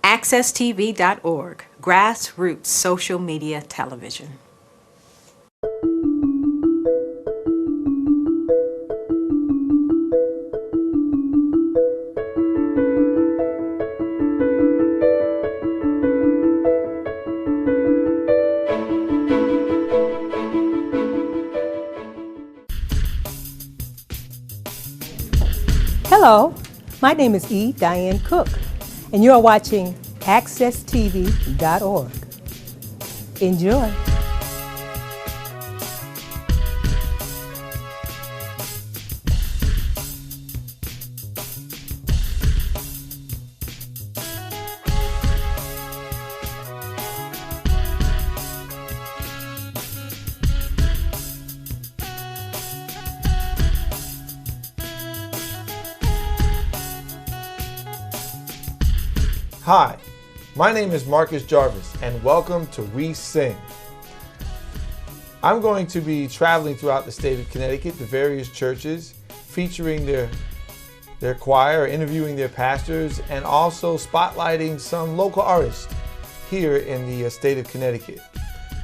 AccessTV.org, grassroots social media television. Hello, my name is E. Diane Cook, and you are watching AccessTV.org. Enjoy. Hi, my name is Marcus Jarvis, and welcome to We Sing. I'm going to be traveling throughout the state of Connecticut to various churches, featuring their choir, interviewing their pastors, and also spotlighting some local artists here in the state of Connecticut.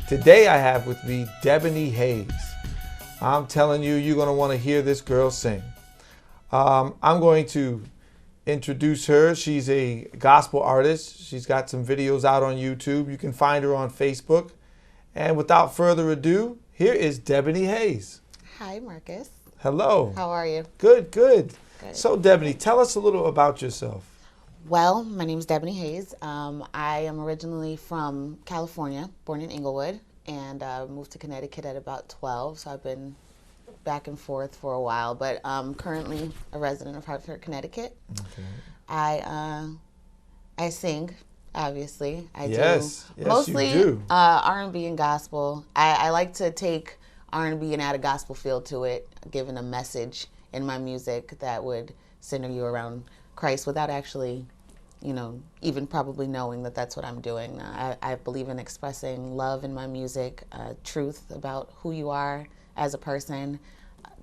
Today I have with me Debony Hayes. I'm telling you, you're going to want to hear this girl sing. I'm going to introduce her. She's a gospel artist. She's got some videos out on YouTube. You can find her on Facebook. And without further ado, here is Debony Hayes. Hi, Marcus. Hello. How are you? Good, good. So, Debony, tell us a little about yourself. Well, my name is Debony Hayes. I am originally from California, born in Inglewood, and moved to Connecticut at about 12, so I've been back and forth for a while, but I'm currently a resident of Hartford, Connecticut. Okay. I sing, obviously. I do. Mostly you do. R&B and gospel. I like to take R&B and add a gospel feel to it, giving a message in my music that would center you around Christ without actually, even probably knowing that that's what I'm doing. I believe in expressing love in my music, truth about who you are as a person,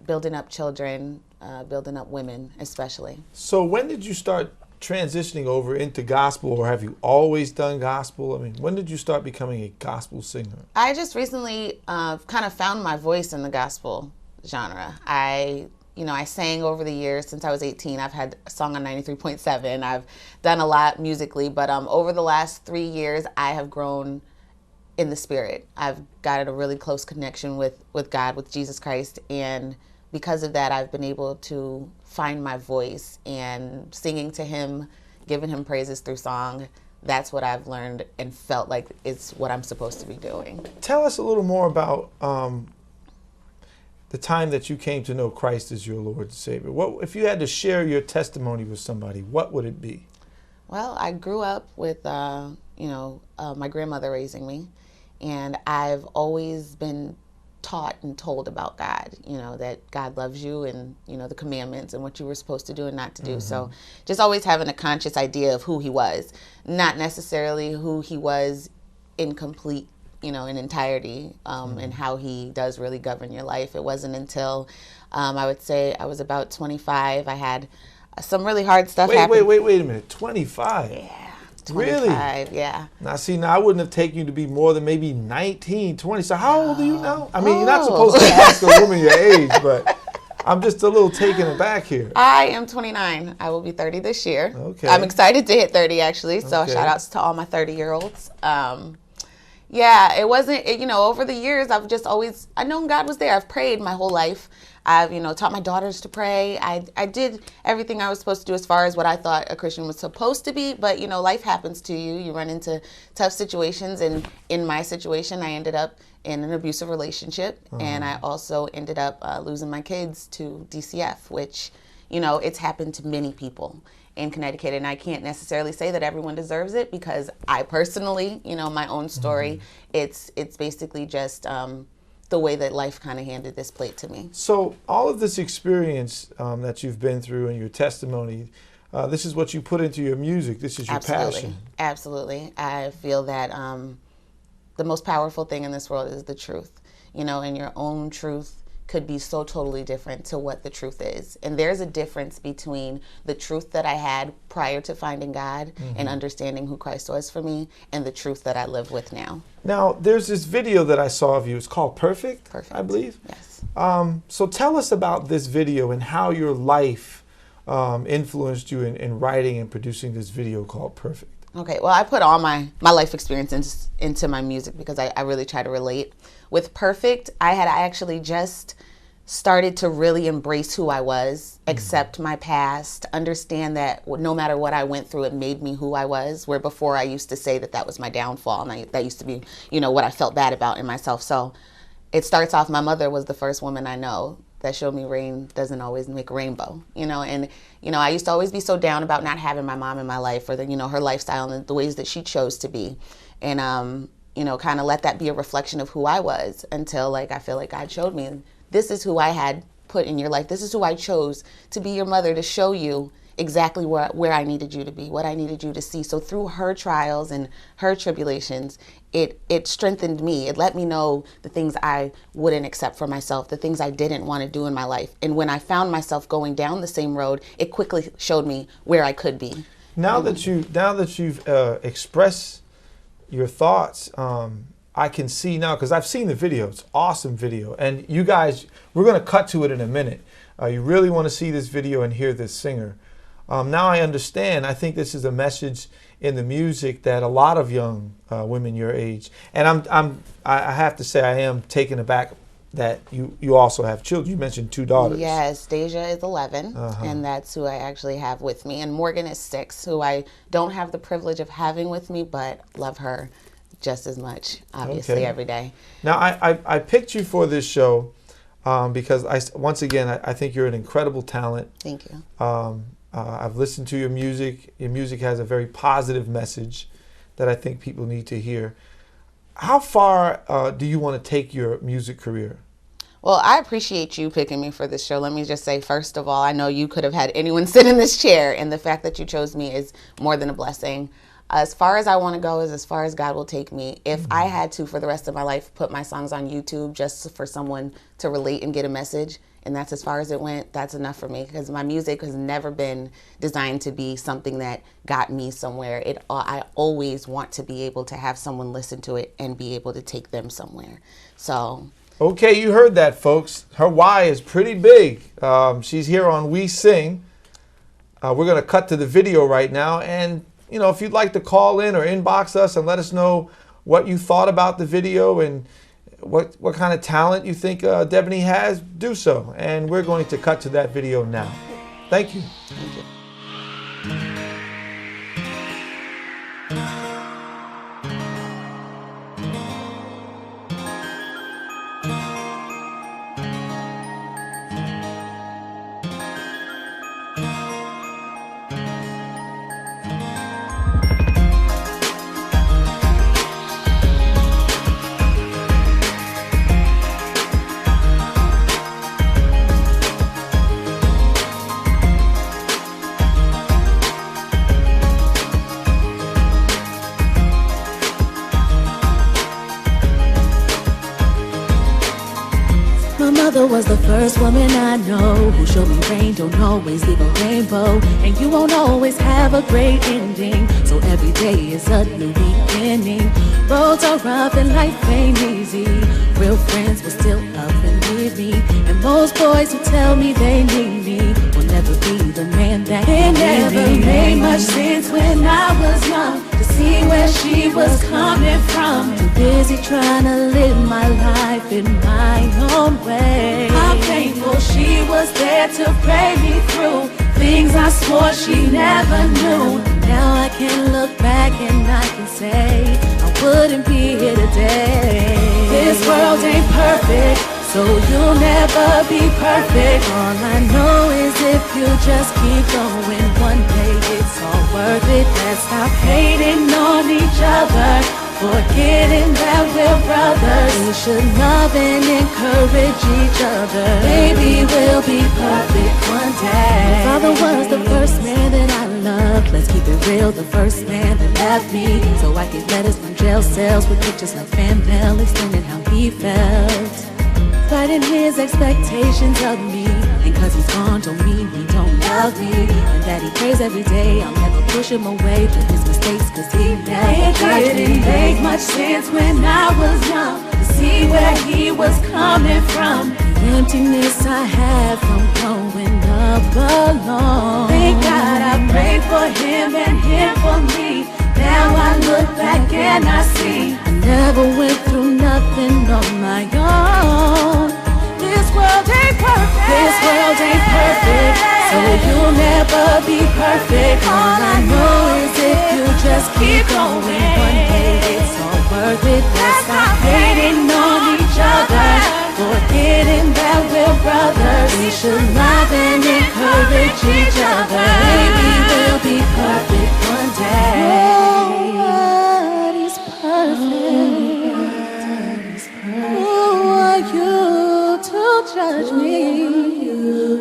building up children, building up women especially. So when did you start transitioning over into gospel, or have you always done gospel? I mean, when did you start becoming a gospel singer? I just recently kind of found my voice in the gospel genre. I sang over the years since I was 18. I've had a song on 93.7. I've done a lot musically, but over the last 3 years, I have grown in the spirit. I've got a really close connection with God, with Jesus Christ, and because of that, I've been able to find my voice, and singing to Him, giving Him praises through song. That's what I've learned and felt like it's what I'm supposed to be doing. Tell us a little more about the time that you came to know Christ as your Lord and Savior. What, if you had to share your testimony with somebody, what would it be? Well, I grew up with my grandmother raising me, and I've always been taught and told about God, that God loves you, and, the commandments and what you were supposed to do and not to do. Mm-hmm. So just always having a conscious idea of who He was, not necessarily who He was in complete, in entirety, and how He does really govern your life. It wasn't until I would say I was about 25. I had some really hard stuff happen. Wait a minute. 25? Yeah. 25, really? Yeah. Now, I wouldn't have taken you to be more than maybe 19, 20. So how old are you now? I mean, you're not supposed to ask a woman your age, but I'm just a little taken aback here. I am 29. I will be 30 this year. Okay. I'm excited to hit 30, actually. So shout outs to all my 30-year-olds. Yeah, it wasn't, over the years, I've known God was there. I've prayed my whole life. I've, taught my daughters to pray. I did everything I was supposed to do as far as what I thought a Christian was supposed to be. But, life happens to you. You run into tough situations. And in my situation, I ended up in an abusive relationship. And I also ended up losing my kids to DCF, which, it's happened to many people in Connecticut. And I can't necessarily say that everyone deserves it, because I personally, my own story, it's basically just the way that life kind of handed this plate to me. So all of this experience that you've been through and your testimony, this is what you put into your music. This is your passion. Absolutely. I feel that the most powerful thing in this world is the truth, and your own truth could be so totally different to what the truth is. And there's a difference between the truth that I had prior to finding God and understanding who Christ was for me, and the truth that I live with now. Now, there's this video that I saw of you. It's called Perfect, I believe. Yes. So tell us about this video and how your life influenced you in writing and producing this video called Perfect. Okay, well, I put all my life experience into my music because I really try to relate. With Perfect, I actually just started to really embrace who I was, accept my past, understand that no matter what I went through, it made me who I was, where before I used to say that was my downfall, and that used to be, what I felt bad about in myself. So it starts off, my mother was the first woman I know that showed me rain doesn't always make a rainbow, and, I used to always be so down about not having my mom in my life, or her lifestyle and the ways that she chose to be. And, kind of let that be a reflection of who I was until I feel like God showed me, this is who I had put in your life. This is who I chose to be your mother, to show you exactly where I needed you to be, what I needed you to see. So through her trials and her tribulations, it strengthened me. It let me know the things I wouldn't accept for myself, the things I didn't want to do in my life. And when I found myself going down the same road, it quickly showed me where I could be. Now that you've expressed your thoughts, I can see now, because I've seen the video. It's an awesome video. And you guys, we're going to cut to it in a minute. You really want to see this video and hear this singer. Now I understand. I think this is a message in the music that a lot of young women your age, and I have to say I am taken aback that you also have children. You mentioned 2 daughters. Yes, Deja is 11, and that's who I actually have with me. And Morgan is 6, who I don't have the privilege of having with me, but love her just as much, obviously, every day. Now, I picked you for this show because, once again, I think you're an incredible talent. Thank you. I've listened to your music. Your music has a very positive message that I think people need to hear. How far do you want to take your music career? Well, I appreciate you picking me for this show. Let me just say, first of all, I know you could have had anyone sit in this chair, and the fact that you chose me is more than a blessing. As far as I want to go is as far as God will take me. If I had to, for the rest of my life, put my songs on YouTube just for someone to relate and get a message, and that's as far as it went, that's enough for me, because my music has never been designed to be something that got me somewhere. I always want to be able to have someone listen to it and be able to take them somewhere. So. Okay, you heard that, folks. Her why is pretty big. She's here on We Sing. We're going to cut to the video right now, and if you'd like to call in or inbox us and let us know what you thought about the video and what kind of talent you think Debony has, do so. And we're going to cut to that video now. Thank you. Thank you. mother was the first woman I know who showed me rain don't always leave a rainbow, and you won't always have a great ending. So every day is a new beginning. Roads are rough and life ain't easy. Real friends will still up and leave me, and most boys who tell me they need me will never be the man that it never made much sense when I was young to see where she was coming from. Too busy trying to live my life in my own way. I'm thankful she was there to pray me through things I swore she never knew. Now I can look back and I can say I wouldn't be here today. This world ain't perfect, so you'll never be perfect. All I know is if you just keep going, one day it's all worth it. Let's stop hating on each other, forgetting that we're brothers. We should love and encourage each other. Maybe we'll be perfect one day. My father was the first man that I loved. Let's keep it real, the first man that left me, so I could letters from jail cells with pictures like fan mail explaining how he felt. fighting his expectations of me. And cause he's gone don't mean he don't love me. And that he prays every day, I'll never push him away for his mistakes, cause he never did. It didn't make much sense when I was young to see where he was coming from. The emptiness I had from growing up alone. Thank God I prayed for him and him for me. Now I look back and I see I never went through nothing on my own. This world ain't perfect. This world ain't perfect, so you'll never be perfect. All I know is if you just keep going, one day it's all worth it. Let's stop hating on each other, forgetting that we're brothers. We should love and encourage each other. Maybe we'll be perfect one day. Nobody's perfect. Who are you to judge me?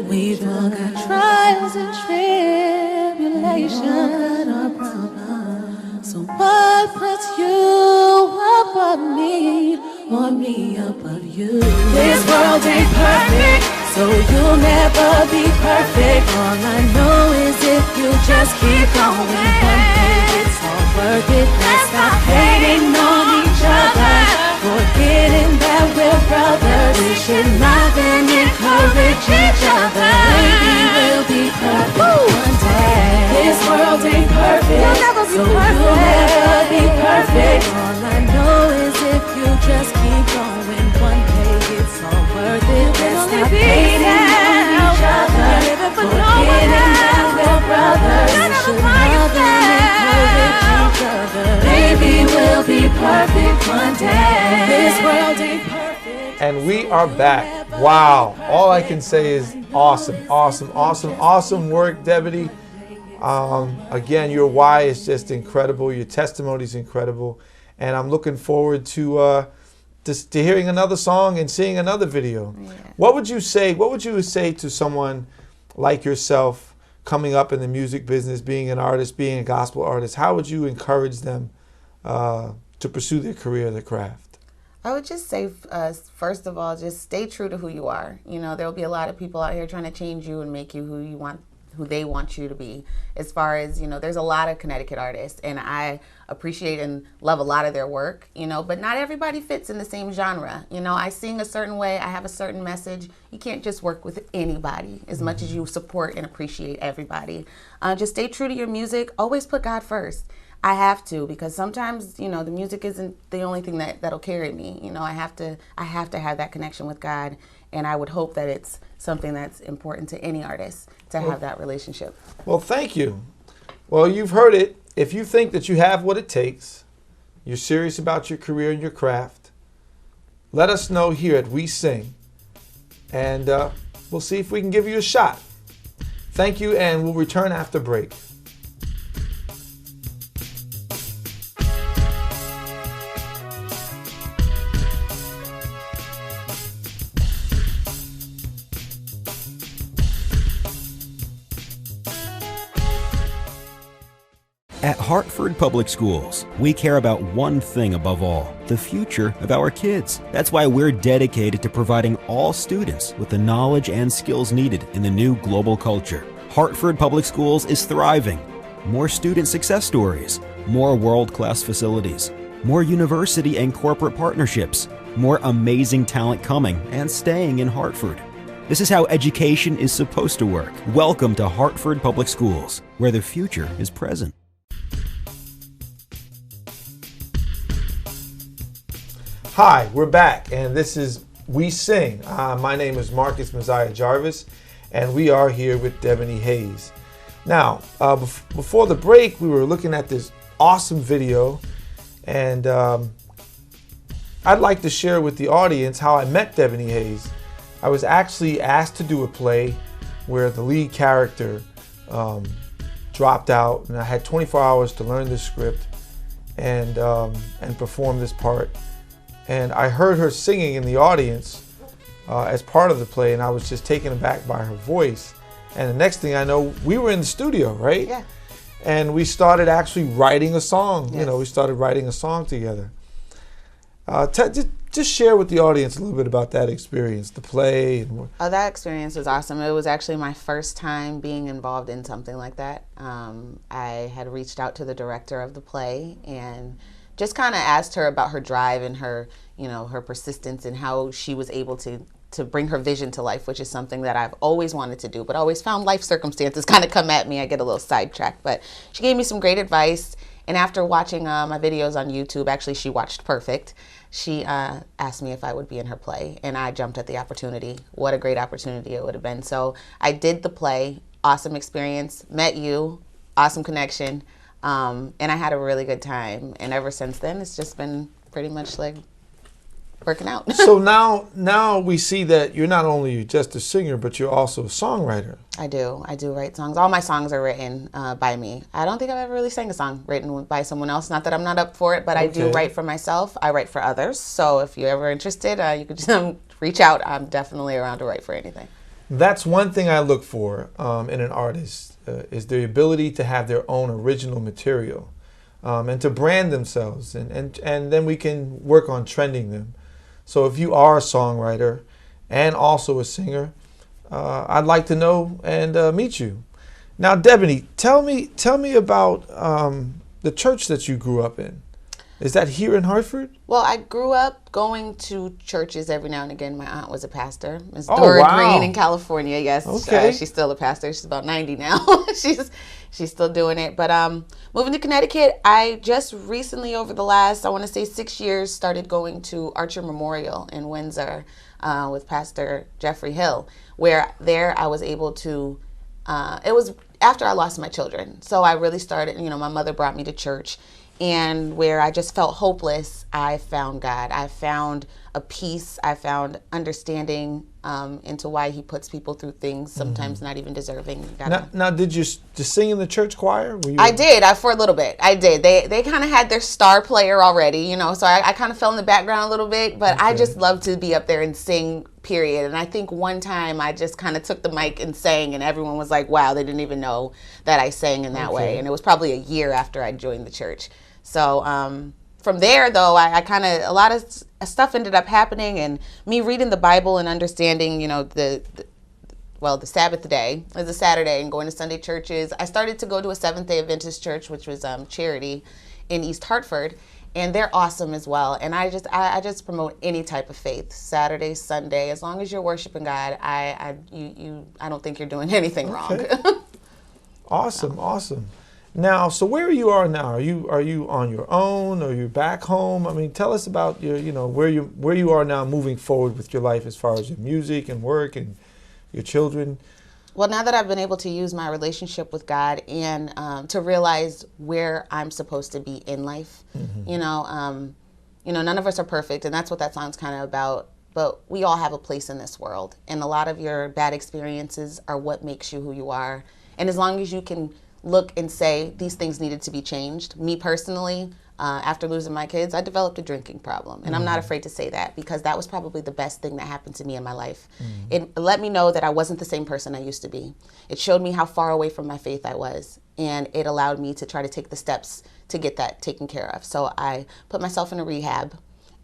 We've all got trials and tribulations. So what puts you above me, or me above you? This world ain't perfect, so you'll never be perfect. All I know is if you just keep going, one day it's all worth it. Let's stop hating on each other, forgetting that we're brothers. We should love and encourage each other. Maybe we'll be perfect one day. This world ain't perfect, so you'll never be perfect. All I know is if you just keep going, one day it's all worth it. Let's stop hating on each other, forgetting that we're brothers. We should love and encourage each other. Maybe we'll be perfect one day. This world ain't perfect. And we are back. Wow. All I can say is awesome, awesome, awesome, awesome work, Debony. Again, your why is just incredible. Your testimony is incredible. And I'm looking forward to hearing another song and seeing another video. Yeah. What would you say to someone like yourself coming up in the music business, being an artist, being a gospel artist? How would you encourage them to pursue their career, their craft? I would just say, first of all, just stay true to who you are. You know, there'll be a lot of people out here trying to change you and make you who they want you to be. As far as, you know, there's a lot of Connecticut artists, and I appreciate and love a lot of their work, you know, but not everybody fits in the same genre. You know, I sing a certain way, I have a certain message. You can't just work with anybody as much as you support and appreciate everybody. Just stay true to your music. Always put God first. I have to, because sometimes, you know, the music isn't the only thing that'll carry me. You know, I have to have that connection with God, and I would hope that it's something that's important to any artist to have that relationship. Well, thank you. Well, you've heard it. If you think that you have what it takes, you're serious about your career and your craft, let us know here at We Sing, and we'll see if we can give you a shot. Thank you, and we'll return after break. At Hartford Public Schools, we care about one thing above all, the future of our kids. That's why we're dedicated to providing all students with the knowledge and skills needed in the new global culture. Hartford Public Schools is thriving. More student success stories, more world-class facilities, more university and corporate partnerships, more amazing talent coming and staying in Hartford. This is how education is supposed to work. Welcome to Hartford Public Schools, where the future is present. Hi, we're back, and this is We Sing. My name is Marcus Mosiah Jarvis, and we are here with Debony Hayes. Now, before the break, we were looking at this awesome video, and I'd like to share with the audience how I met Debony Hayes. I was actually asked to do a play where the lead character dropped out, and I had 24 hours to learn the script and perform this part. And I heard her singing in the audience as part of the play, and I was just taken aback by her voice. And the next thing I know, we were in the studio, right? Yeah. And we started actually writing a song. Yes. You know, we started writing a song together. Just just share with the audience a little bit about that experience, the play. Oh, that experience was awesome. It was actually my first time being involved in something like that. I had reached out to the director of the play and just kind of asked her about her drive and her, her persistence and how she was able to bring her vision to life, which is something that I've always wanted to do, but always found life circumstances kind of come at me. I get a little sidetracked, but she gave me some great advice. And after watching my videos on YouTube, actually she watched Perfect, she asked me if I would be in her play, and I jumped at the opportunity. What a great opportunity it would have been. So I did the play, awesome experience, met you, awesome connection, and I had a really good time. And ever since then, it's just been pretty much like working out. So now we see that you're not only just a singer, but you're also a songwriter. I do write songs. All my songs are written by me. I don't think I've ever really sang a song written by someone else. Not that I'm not up for it, but I do write for myself. I write for others. So if you're ever interested, you could just reach out. I'm definitely around to write for anything. That's one thing I look for in an artist, is the ability to have their own original material and to brand themselves. And then we can work on trending them. So if you are a songwriter and also a singer, I'd like to know and meet you. Now, Debony, tell me about the church that you grew up in. Is that here in Hartford? Well, I grew up going to churches every now and again. My aunt was a pastor, Miss Dora Green in California. Yes, okay. She's still a pastor. She's about 90 now. She's still doing it. But moving to Connecticut, I just recently, over the last, I want to say 6 years, started going to Archer Memorial in Windsor with Pastor Jeffrey Hill, where there I was able to, it was after I lost my children. So I really started, my mother brought me to church. And where I just felt hopeless, I found God. I found a peace. I found understanding into why he puts people through things, sometimes not even deserving. Now, did you sing in the church choir? I did, for a little bit. I did. They kind of had their star player already, so I kind of fell in the background a little bit. But I just love to be up there and sing, period. And I think one time I just kind of took the mic and sang, and everyone was like, wow, they didn't even know that I sang in that way. And it was probably a year after I joined the church. So from there, though, I kind of, a lot of stuff ended up happening, and me reading the Bible and understanding, the Sabbath day is a Saturday, and going to Sunday churches. I started to go to a Seventh-day Adventist church, which was Charity in East Hartford, and they're awesome as well. And I just promote any type of faith, Saturday, Sunday, as long as you're worshiping God. I don't think you're doing anything wrong. Awesome. Now, so where you are now? Are you on your own? Or are you back home? I mean, tell us about your, where you are now, moving forward with your life as far as your music and work and your children. Well, now that I've been able to use my relationship with God and to realize where I'm supposed to be in life, none of us are perfect, and that's what that song's kind of about. But we all have a place in this world, and a lot of your bad experiences are what makes you who you are. And as long as you can look and say these things needed to be changed. Me personally, after losing my kids, I developed a drinking problem. And I'm not afraid to say that, because that was probably the best thing that happened to me in my life. It let me know that I wasn't the same person I used to be. It showed me how far away from my faith I was. And it allowed me to try to take the steps to get that taken care of. So I put myself in a rehab.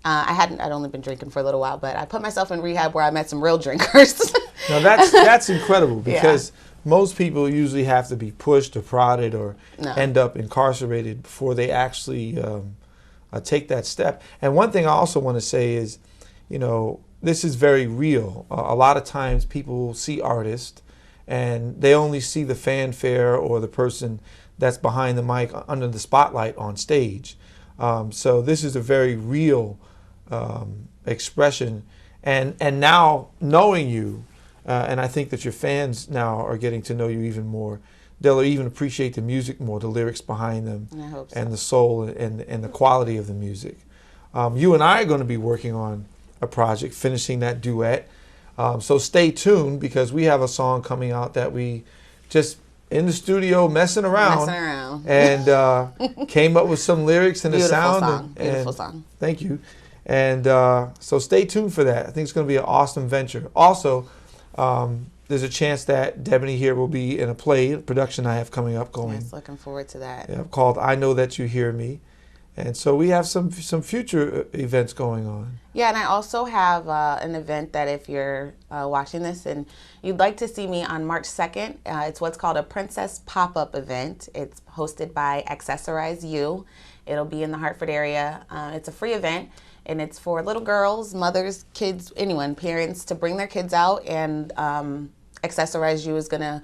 I'd only been drinking for a little while, but I put myself in rehab where I met some real drinkers. Now that's incredible, because most people usually have to be pushed or prodded or end up incarcerated before they actually take that step. And one thing I also want to say is, this is very real. A lot of times people see artists and they only see the fanfare or the person that's behind the mic under the spotlight on stage. So this is a very real expression. And now knowing you, and I think that your fans now are getting to know you even more. They'll even appreciate the music more, the lyrics behind them, I hope so. And the soul and the quality of the music. You and I are going to be working on a project, finishing that duet. So stay tuned, because we have a song coming out that we just in the studio messing around. And came up with some lyrics and a sound. Beautiful song. Thank you. And so stay tuned for that. I think it's going to be an awesome venture. Also, there's a chance that Debony here will be in a play, production I have coming up. Yes, looking forward to that. Called I Know That You Hear Me. And so we have some future events going on. Yeah, and I also have an event that if you're watching this and you'd like to see me on March 2nd, it's what's called a Princess Pop-Up event. It's hosted by Accessorize You. It'll be in the Hartford area. It's a free event, and it's for little girls, mothers, kids, anyone, parents, to bring their kids out, and Accessorize You is going to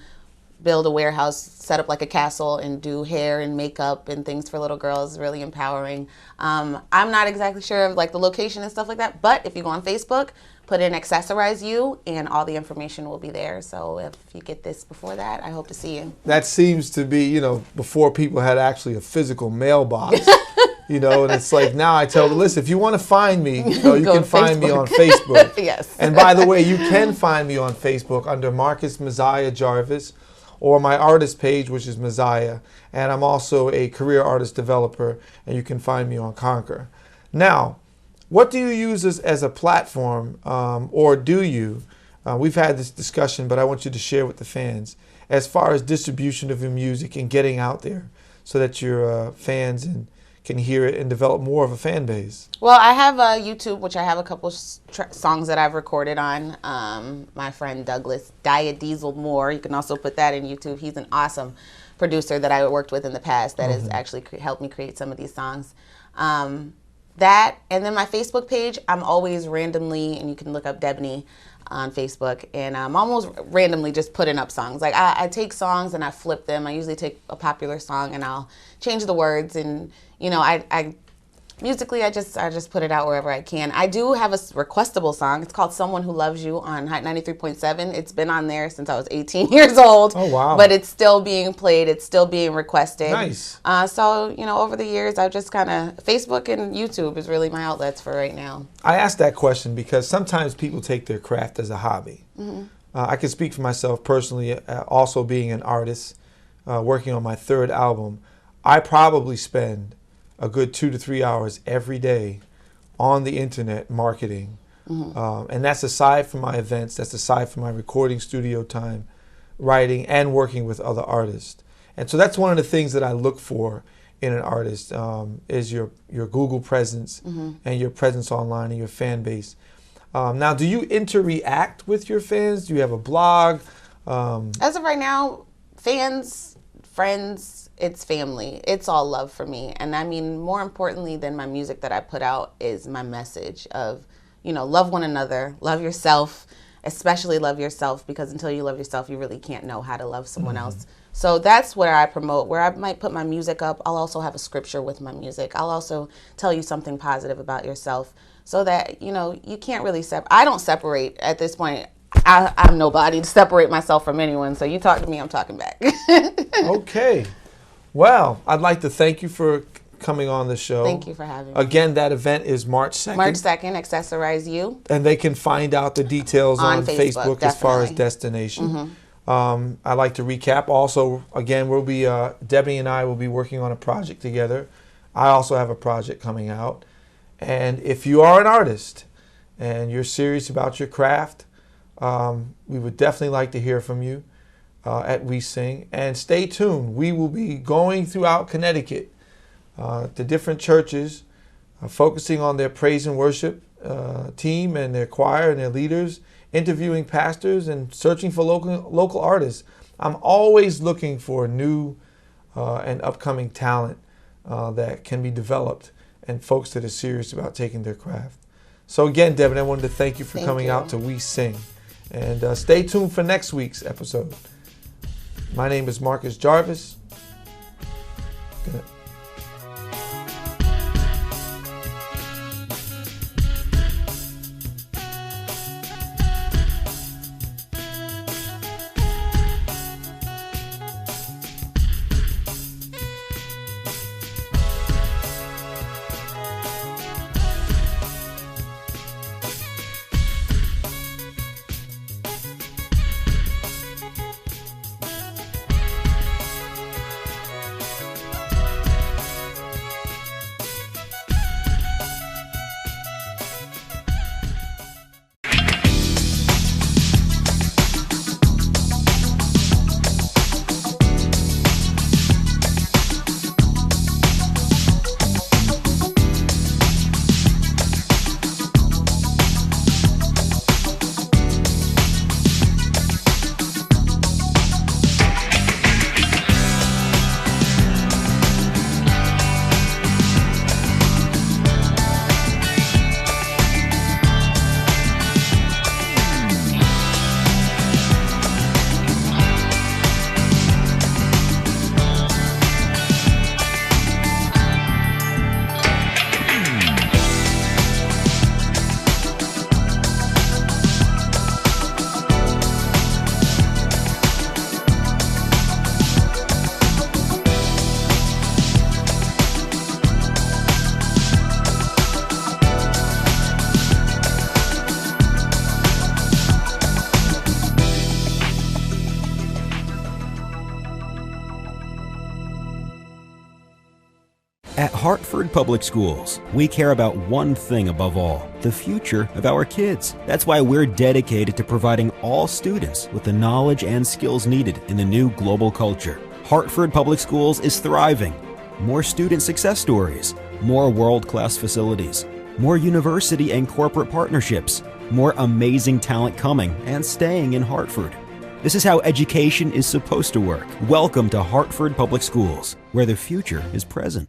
build a warehouse, set up like a castle, and do hair and makeup and things for little girls. Really empowering. I'm not exactly sure of like the location and stuff like that, but if you go on Facebook, put in Accessorize You, and all the information will be there. So if you get this before that, I hope to see you. That seems to be, before people had actually a physical mailbox. And it's like now I tell them, listen, if you want to find me, you can find me on Facebook. Yes. And by the way, you can find me on Facebook under Marcus Mosiah Jarvis, or my artist page, which is Mosiah. And I'm also a career artist developer, and you can find me on Conquer. Now, what do you use as a platform, or do you? We've had this discussion, but I want you to share with the fans as far as distribution of your music and getting out there so that your fans can hear it and develop more of a fan base. Well, I have YouTube, which I have a couple songs that I've recorded on. My friend Douglas Diesel Moore, you can also put that in YouTube. He's an awesome producer that I worked with in the past that has actually helped me create some of these songs. That, and then my Facebook page, I'm always randomly, and you can look up Debony on Facebook, and I'm almost randomly just putting up songs. Like I take songs and I flip them. I usually take a popular song and I'll change the words, and I musically I just put it out wherever I can. I do have a requestable song. It's called Someone Who Loves You on Hot 93.7. It's been on there since I was 18 years old. Oh, wow. But it's still being played. It's still being requested. Nice. So, over the years, I've just kind of, Facebook and YouTube is really my outlets for right now. I asked that question because sometimes people take their craft as a hobby. I can speak for myself personally, also being an artist, working on my third album. I probably spend a good 2 to 3 hours every day on the internet marketing. And that's aside from my events, that's aside from my recording studio time, writing, and working with other artists. And so that's one of the things that I look for in an artist, is your Google presence and your presence online and your fan base. Now, do you interact with your fans? Do you have a blog? As of right now, fans, friends, it's family. It's all love for me. And I mean, more importantly than my music that I put out is my message of, love one another, love yourself, especially love yourself, because until you love yourself, you really can't know how to love someone else. So that's where I promote, where I might put my music up. I'll also have a scripture with my music. I'll also tell you something positive about yourself so that, you can't really I don't separate at this point. I'm nobody to separate myself from anyone. So you talk to me, I'm talking back. Okay. Well, I'd like to thank you for coming on the show. Thank you for having me. Again, that event is March 2nd. March 2nd, Accessorize You. And they can find out the details on Facebook as far as definitely. destination. I'd like to recap. Also, again, we'll be Debony and I will be working on a project together. I also have a project coming out. And if you are an artist and you're serious about your craft, we would definitely like to hear from you at We Sing. And stay tuned. We will be going throughout Connecticut to different churches, focusing on their praise and worship team and their choir and their leaders, interviewing pastors and searching for local artists. I'm always looking for new and upcoming talent that can be developed and folks that are serious about taking their craft. So again, Debony, I wanted to thank you for coming out to We Sing. And stay tuned for next week's episode. My name is Marcus Jarvis. Good. At Hartford Public Schools, we care about one thing above all, the future of our kids. That's why we're dedicated to providing all students with the knowledge and skills needed in the new global culture. Hartford Public Schools is thriving. More student success stories, more world-class facilities, more university and corporate partnerships, more amazing talent coming and staying in Hartford. This is how education is supposed to work. Welcome to Hartford Public Schools, where the future is present.